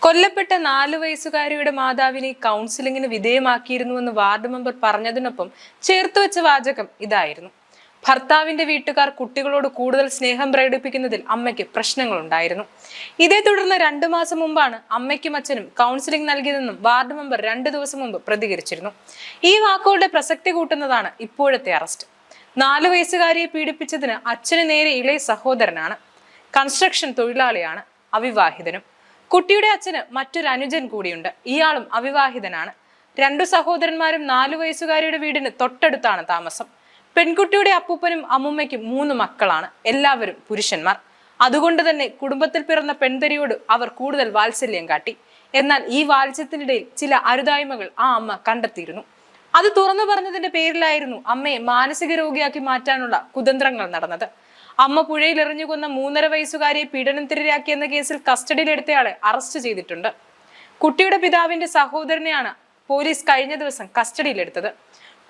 കൊല്ലപ്പെട്ട 4 വയസ്സുകാരിയുടെ മാതാവിനെ കൗൺസിലിംഗിന് വിധേയമാക്കിയിരുന്നുവെന്ന് ward member പറഞ്ഞതിനൊപ്പം ചേർത്തുവെച്ച വാചകം ഇതായിരുന്നു: ഭർത്താവിന്റെ വീട്ടുകാർ കുട്ടികളോട് കൂടുതൽ സ്നേഹം പ്രകടിപ്പിക്കുന്നതിൽ അമ്മയ്ക്ക് പ്രശ്നങ്ങളുണ്ടായിരുന്നു. ഇതേ തുടർന്ന് 2 മാസം മുമ്പാണ് അമ്മയ്ക്കും അച്ഛനും കൗൺസിലിംഗ് നൽകിയതെന്നും വാർഡ് മെമ്പർ 2 ദിവസം മുമ്പ് പ്രതികരിച്ചിരുന്നു. ഈ വാക്കുകളുടെ പ്രസക്തി കൂട്ടുന്നതാണ് ഇപ്പോഴത്തെ അറസ്റ്റ്. 4 വയസ്സുകാരിയെ പീഡിപ്പിച്ചതിന് അച്ഛന് നേരെ ഇളയ സഹോദരനാണ്. കൺസ്ട്രക്ഷൻ തൊഴിലാളിയാണ്, അവിവാഹിതനും. കുട്ടിയുടെ അച്ഛന് മറ്റൊരു അനുജൻ കൂടിയുണ്ട്, ഇയാളും അവിവാഹിതനാണ്. 2 സഹോദരന്മാരും 4 വയസ്സുകാരിയുടെ വീടിന് തൊട്ടടുത്താണ് താമസം. പെൺകുട്ടിയുടെ അപ്പൂപ്പനും അമ്മുമ്മയ്ക്കും 3 മക്കളാണ്, എല്ലാവരും പുരുഷന്മാർ. അതുകൊണ്ട് തന്നെ കുടുംബത്തിൽ പിറന്ന പെൺതരിയോട് അവർ കൂടുതൽ വാത്സല്യം കാട്ടി. എന്നാൽ ഈ വാത്സല്യത്തിനിടയിൽ ചില അരുതായ്മകൾ ആ അമ്മ കണ്ടെത്തിയിരുന്നു. അത് തുറന്നു പറഞ്ഞതിന്റെ പേരിലായിരുന്നു അമ്മയെ മാനസിക രോഗിയാക്കി മാറ്റാനുള്ള കുതന്ത്രങ്ങൾ നടന്നത്. അമ്മ പുഴയിൽ എറിഞ്ഞു കൊന്ന 3.5 വയസ്സുകാരിയെ പീഡനത്തിനിരയാക്കിയെന്ന കേസിൽ കസ്റ്റഡിയിലെടുത്തയാളെ അറസ്റ്റ് ചെയ്തിട്ടുണ്ട്. കുട്ടിയുടെ പിതാവിന്റെ സഹോദരനെയാണ് പോലീസ് കഴിഞ്ഞ ദിവസം കസ്റ്റഡിയിലെടുത്തത്.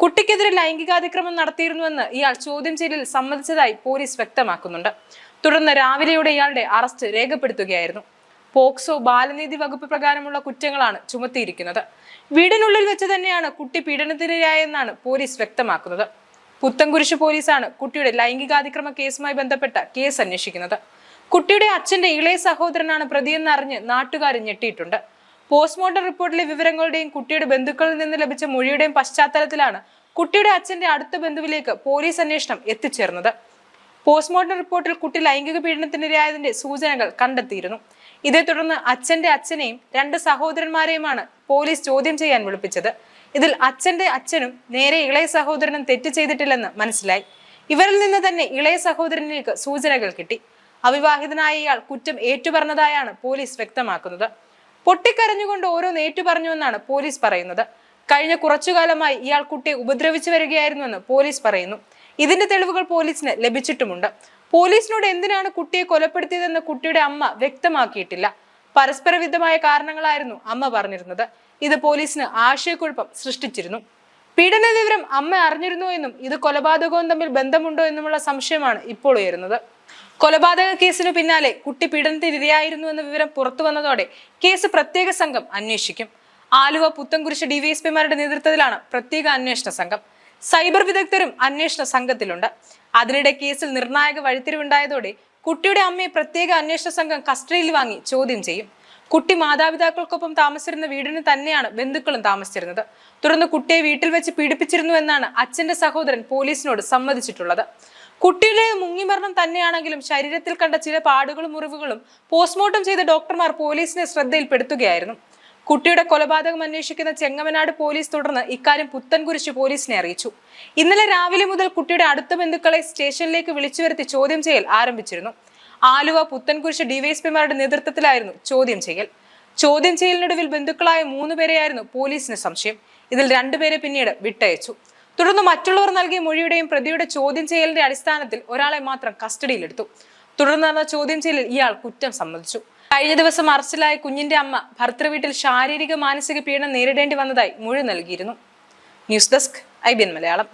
കുട്ടിക്കെതിരെ ലൈംഗികാതിക്രമം നടത്തിയിരുന്നുവെന്ന് ഇയാൾ ചോദ്യം ചെയ്യലിൽ സമ്മതിച്ചതായി പോലീസ് വ്യക്തമാക്കുന്നുണ്ട്. തുടർന്ന് രാവിലെയോടെ ഇയാളുടെ അറസ്റ്റ് രേഖപ്പെടുത്തുകയായിരുന്നു. പോക്സോ ബാലനീതി വകുപ്പ് പ്രകാരമുള്ള കുറ്റങ്ങളാണ് ചുമത്തിയിരിക്കുന്നത്. വീടിനുള്ളിൽ വെച്ച് തന്നെയാണ് കുട്ടി പീഡനത്തിനിരയായെന്നാണ് പോലീസ് വ്യക്തമാക്കുന്നത്. പുത്തൻകുരിശ് പോലീസാണ് കുട്ടിയുടെ ലൈംഗികാതിക്രമ കേസുമായി ബന്ധപ്പെട്ട കേസ് അന്വേഷിക്കുന്നത്. കുട്ടിയുടെ അച്ഛന്റെ ഇളയ സഹോദരനാണ് പ്രതിയെന്ന് അറിഞ്ഞ് നാട്ടുകാർ ഞെട്ടിയിട്ടുണ്ട്. പോസ്റ്റ്മോർട്ടം റിപ്പോർട്ടിലെ വിവരങ്ങളുടെയും കുട്ടിയുടെ ബന്ധുക്കളിൽ നിന്ന് ലഭിച്ച മൊഴിയുടെയും പശ്ചാത്തലത്തിലാണ് കുട്ടിയുടെ അച്ഛന്റെ അടുത്ത ബന്ധുവിലേക്ക് പോലീസ് അന്വേഷണം എത്തിച്ചേർന്നത്. പോസ്റ്റ്മോർട്ടം റിപ്പോർട്ടിൽ കുട്ടി ലൈംഗിക പീഡനത്തിനിരയായതിന്റെ സൂചനകൾ കണ്ടെത്തിയിരുന്നു. ഇതേ തുടർന്ന് അച്ഛന്റെ അച്ഛനെയും 2 സഹോദരന്മാരെയുമാണ് പോലീസ് ചോദ്യം ചെയ്യാൻ വിളിപ്പിച്ചത്. ഇതിൽ അച്ഛന്റെ അച്ഛനും നേരെ ഇളയ സഹോദരനും തെറ്റ് ചെയ്തിട്ടില്ലെന്ന് മനസ്സിലായി. ഇവരിൽ നിന്ന് തന്നെ ഇളയ സഹോദരനിലേക്ക് സൂചനകൾ കിട്ടി. അവിവാഹിതനായ ഇയാൾ കുറ്റം ഏറ്റുപറഞ്ഞതായാണ് പോലീസ് വ്യക്തമാക്കുന്നത്. പൊട്ടിക്കരഞ്ഞുകൊണ്ട് ഓരോന്ന് ഏറ്റുപറഞ്ഞുവെന്നാണ് പോലീസ് പറയുന്നത്. കഴിഞ്ഞ കുറച്ചുകാലമായി ഇയാൾ കുട്ടിയെ ഉപദ്രവിച്ചു വരികയായിരുന്നുവെന്ന് പോലീസ് പറയുന്നു. ഇതിന്റെ തെളിവുകൾ പോലീസിന് ലഭിച്ചിട്ടുമുണ്ട്. പോലീസിനോട് എന്തിനാണ് കുട്ടിയെ കൊലപ്പെടുത്തിയതെന്ന് കുട്ടിയുടെ അമ്മ വ്യക്തമാക്കിയിട്ടില്ല. പരസ്പരവിരുദ്ധമായ കാരണങ്ങളായിരുന്നു അമ്മ പറഞ്ഞിരുന്നത്. ഇത് പോലീസിന് ആശയക്കുഴപ്പം സൃഷ്ടിച്ചിരുന്നു. പീഡന വിവരം അമ്മ അറിഞ്ഞിരുന്നു എന്നും ഇത് കൊലപാതകവും തമ്മിൽ ബന്ധമുണ്ടോ എന്നുമുള്ള സംശയമാണ് ഇപ്പോൾ ഉയരുന്നത്. കൊലപാതക കേസിനു പിന്നാലെ കുട്ടി പീഡനത്തിനിരയായിരുന്നു എന്ന വിവരം പുറത്തു വന്നതോടെ കേസ് പ്രത്യേക സംഘം അന്വേഷിക്കും. ആലുവ പുത്തൻകുരിശ് ഡിവൈഎസ്പിമാരുടെ നേതൃത്വത്തിലാണ് പ്രത്യേക അന്വേഷണ സംഘം. സൈബർ വിദഗ്ധരും അന്വേഷണ സംഘത്തിലുണ്ട്. അതിനിടെ കേസിൽ നിർണായക വഴിത്തിരിവുണ്ടായതോടെ കുട്ടിയുടെ അമ്മയെ പ്രത്യേക അന്വേഷണ സംഘം കസ്റ്റഡിയിൽ വാങ്ങി ചോദ്യം ചെയ്യും. കുട്ടി മാതാപിതാക്കൾക്കൊപ്പം താമസിച്ചിരുന്ന വീടിന് തന്നെയാണ് ബന്ധുക്കളും താമസിച്ചിരുന്നത്. തുടർന്ന് കുട്ടിയെ വീട്ടിൽ വെച്ച് പീഡിപ്പിച്ചിരുന്നു എന്നാണ് അച്ഛന്റെ സഹോദരൻ പോലീസിനോട് സമ്മതിച്ചിട്ടുള്ളത്. കുട്ടിയുടെ മുങ്ങിമരണം തന്നെയാണെങ്കിലും ശരീരത്തിൽ കണ്ട ചില പാടുകളും മുറിവുകളും പോസ്റ്റ്മോർട്ടം ചെയ്ത ഡോക്ടർമാർ പോലീസിനെ ശ്രദ്ധയിൽപ്പെടുത്തുകയായിരുന്നു. കുട്ടിയുടെ കൊലപാതകം അന്വേഷിക്കുന്ന ചെങ്ങമനാട് പോലീസ് തുടർന്ന് ഇക്കാര്യം പുത്തൻകുരിശ് പോലീസിനെ അറിയിച്ചു. ഇന്നലെ രാവിലെ മുതൽ കുട്ടിയുടെ അടുത്ത ബന്ധുക്കളെ സ്റ്റേഷനിലേക്ക് വിളിച്ചു വരുത്തി ചോദ്യം ചെയ്യൽ ആരംഭിച്ചിരുന്നു. ആലുവ പുത്തൻകുരിശ് ഡിവൈഎസ്പിമാരുടെ നേതൃത്വത്തിലായിരുന്നു ചോദ്യം ചെയ്യൽ. ചോദ്യം ചെയ്യലിനൊടുവിൽ ബന്ധുക്കളായ 3 പേരെയായിരുന്നു പോലീസിന് സംശയം. ഇതിൽ 2 പേരെ പിന്നീട് വിട്ടയച്ചു. തുടർന്ന് മറ്റുള്ളവർ നൽകിയ മൊഴിയുടെയും പ്രതിയുടെ ചോദ്യം ചെയ്യലിന്റെ അടിസ്ഥാനത്തിൽ ഒരാളെ മാത്രം കസ്റ്റഡിയിലെടുത്തു. തുടർന്ന് നടന്ന ചോദ്യം ചെയ്യലിൽ ഇയാൾ കുറ്റം സമ്മതിച്ചു. കഴിഞ്ഞ ദിവസം അറസ്റ്റിലായ കുഞ്ഞിന്റെ അമ്മ ഭർത്തൃവീട്ടിൽ ശാരീരിക മാനസിക പീഡനം നേരിടേണ്ടി വന്നതായി മൊഴി നൽകിയിരുന്നു. News desk IBN Malayalam.